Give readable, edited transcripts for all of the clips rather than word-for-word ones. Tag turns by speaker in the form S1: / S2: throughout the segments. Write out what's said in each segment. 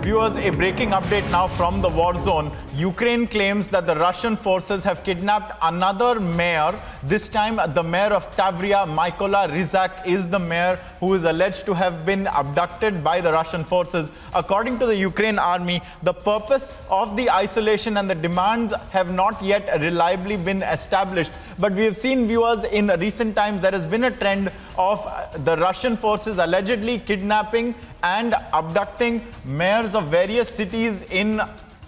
S1: Viewers, a breaking update now from the war zone. Ukraine claims that the Russian forces have kidnapped another mayor. This time, the mayor of Tavriya, Mykola Rizak, is the mayor who is alleged to have been abducted by the Russian forces. According to the Ukraine army, the purpose of the isolation and the demands have not yet reliably been established. But we have seen, viewers, in recent times there has been a trend of the Russian forces allegedly kidnapping and abducting mayors of various cities in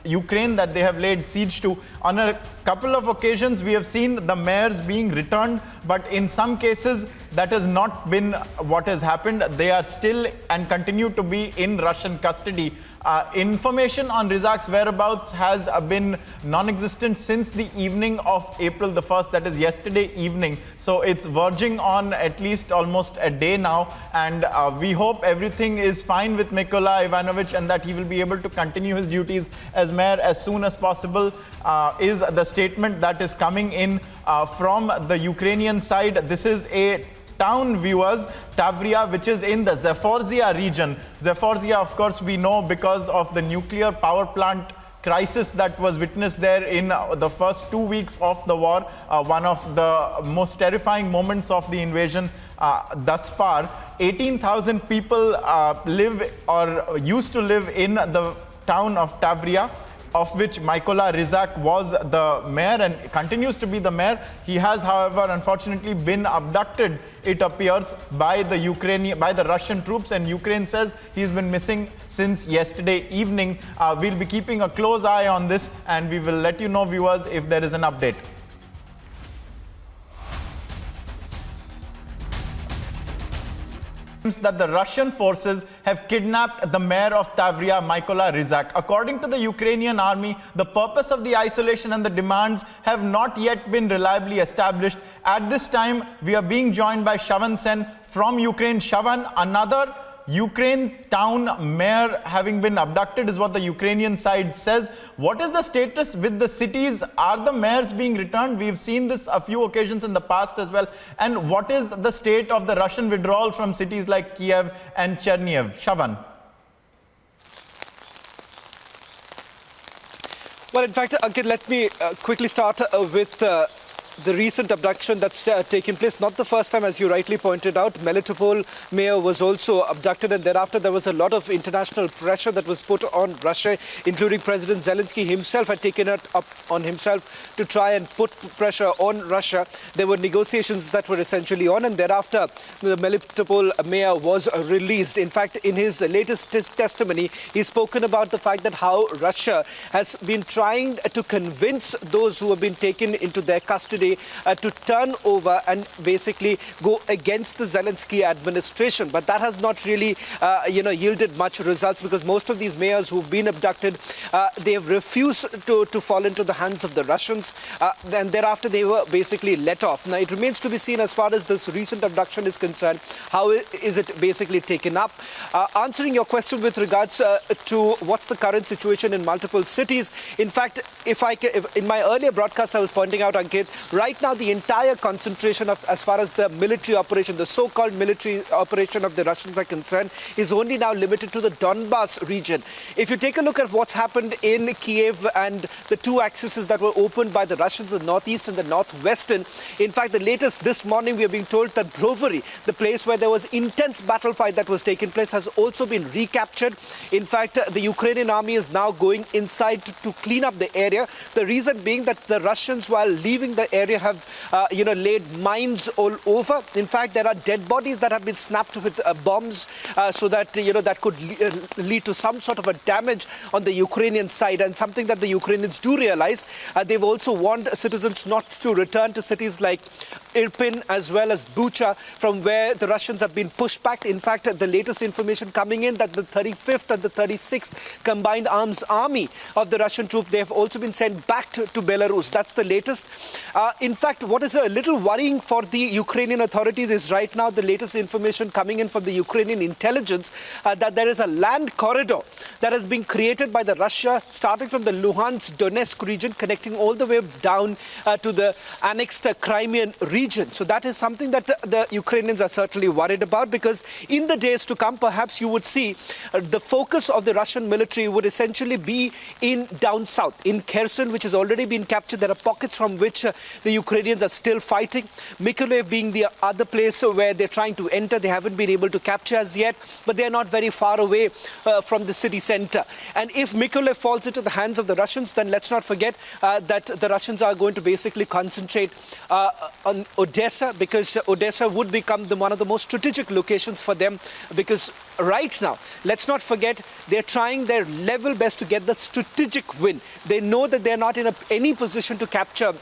S1: Ukraine that they have laid siege to. On a couple of occasions, we have seen the mayors being returned, but in some cases, that has not been what has happened. They are still and continue to be in Russian custody. Information on Rizak's whereabouts has been non-existent since the evening of April the 1st, that is yesterday evening. So it's verging on at least almost a day now. And we hope everything is fine with Mykola Ivanovich and that he will be able to continue his duties as mayor as soon as possible, is the statement that is coming in from the Ukrainian side. This is a town, viewers, Tavriya, which is in the Zaporizhzhia region. Zaporizhzhia, of course, we know because of the nuclear power plant crisis that was witnessed there in the first 2 weeks of the war, one of the most terrifying moments of the invasion thus far. 18,000 people live or used to live in the town of Tavriya, of which Mykola Rizak was the mayor and continues to be the mayor. He has, however, unfortunately been abducted, it appears, by the Russian troops, and Ukraine says he's been missing since yesterday evening. We'll be keeping a close eye on this and we will let you know, viewers, if there is an update. That the Russian forces have kidnapped the mayor of Tavriya, Mykola Rizak. According to the Ukrainian army, the purpose of the isolation and the demands have not yet been reliably established. At this time, we are being joined by Shavan Sen from Ukraine. Shavan, another Ukraine town mayor having been abducted is what the Ukrainian side says. What is the status with the cities? Are the mayors being returned? We've seen this a few occasions in the past as well. And what is the state of the Russian withdrawal from cities like Kiev and Chernihiv? Shavan.
S2: Well, in fact, Ankit, let me quickly start with the recent abduction that's taken place. Not the first time, as you rightly pointed out. Melitopol mayor was also abducted, and thereafter there was a lot of international pressure that was put on Russia, including President Zelensky himself had taken it up on himself to try and put pressure on Russia. There were negotiations that were essentially on, and thereafter the Melitopol mayor was released. In fact, in his latest testimony, he's spoken about the fact that how Russia has been trying to convince those who have been taken into their custody to turn over and basically go against the Zelensky administration. But that has not really, yielded much results, because most of these mayors who've been abducted, they have refused to fall into the hands of the Russians. And thereafter, they were basically let off. Now, it remains to be seen as far as this recent abduction is concerned, how is it basically taken up. Answering your question with regards to what's the current situation in multiple cities. In fact, if in my earlier broadcast, I was pointing out, Ankit, right now, the entire concentration of, as far as the military operation, the so-called military operation of the Russians are concerned, is only now limited to the Donbas region. If you take a look at what's happened in Kiev and the two Accuses that were opened by the Russians, the northeast and the northwestern, in fact, the latest this morning, we are being told that Brovary, the place where there was intense battle fight that was taking place, has also been recaptured. In fact, the Ukrainian army is now going inside to clean up the area. The reason being that the Russians, while leaving the area, have laid mines all over. In fact, there are dead bodies that have been snapped with bombs, so that that could lead to some sort of a damage on the Ukrainian side, and something that the Ukrainians do realize. They've also warned citizens not to return to cities like Irpin as well as Bucha, from where the Russians have been pushed back. In fact, the latest information coming in that the 35th and the 36th Combined Arms Army of the Russian troop, they have also been sent back to Belarus. That's the latest. In fact, what is a little worrying for the Ukrainian authorities is right now the latest information coming in from the Ukrainian intelligence that there is a land corridor that has been created by the Russia, starting from the Luhansk Donetsk region, connecting all the way down to the annexed Crimean region. region. So that is something that the Ukrainians are certainly worried about, because in the days to come, perhaps you would see the focus of the Russian military would essentially be in down south, in Kherson, which has already been captured. There are pockets from which the Ukrainians are still fighting. Mykolaiv being the other place where they're trying to enter. They haven't been able to capture as yet, but they're not very far away from the city center. And if Mykolaiv falls into the hands of the Russians, then let's not forget that the Russians are going to basically concentrate on Odessa, because Odessa would become one of the most strategic locations for them, because right now, let's not forget, they're trying their level best to get the strategic win. They know that they're not in any position to capture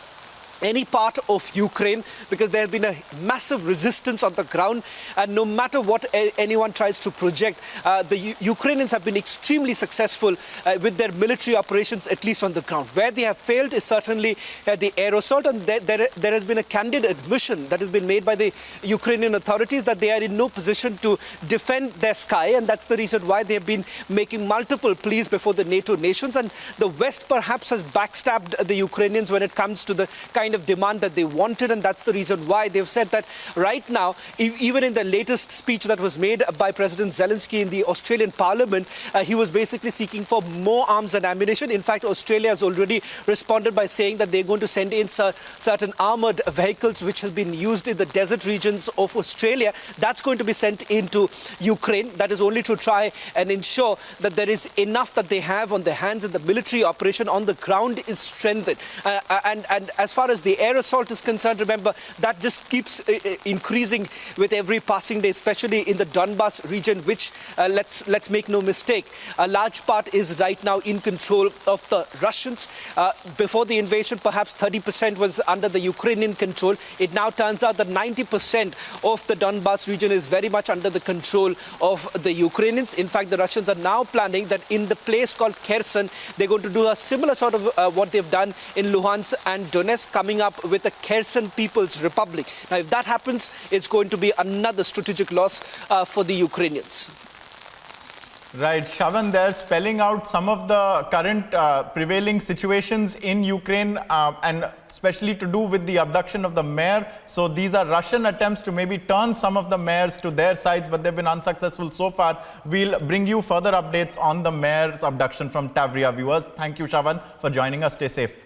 S2: any part of Ukraine, because there has been a massive resistance on the ground, and no matter what anyone tries to project, the Ukrainians have been extremely successful with their military operations, at least on the ground. Where they have failed is certainly the air assault, and there has been a candid admission that has been made by the Ukrainian authorities that they are in no position to defend their sky, and that's the reason why they have been making multiple pleas before the NATO nations. And the West perhaps has backstabbed the Ukrainians when it comes to the kind of demand that they wanted, and that's the reason why they've said that right now, even in the latest speech that was made by President Zelensky in the Australian Parliament, he was basically seeking for more arms and ammunition. In fact, Australia has already responded by saying that they're going to send in certain armored vehicles which have been used in the desert regions of Australia. That's going to be sent into Ukraine. That is only to try and ensure that there is enough that they have on their hands, and the military operation on the ground is strengthened. And as far as the air assault is concerned, remember, that just keeps increasing with every passing day, especially in the Donbas region, which, let's make no mistake, a large part is right now in control of the Russians. Before the invasion, perhaps 30% was under the Ukrainian control. It now turns out that 90% of the Donbas region is very much under the control of the Ukrainians. In fact, the Russians are now planning that in the place called Kherson, they're going to do a similar sort of what they've done in Luhansk and Donetsk, coming up with the Kherson People's Republic. Now, if that happens, it's going to be another strategic loss for the Ukrainians.
S1: Right, Shravan, they're spelling out some of the current prevailing situations in Ukraine, and especially to do with the abduction of the mayor. So these are Russian attempts to maybe turn some of the mayors to their sides, but they've been unsuccessful so far. We'll bring you further updates on the mayor's abduction from Tavriya. Viewers, thank you, Shravan, for joining us. Stay safe.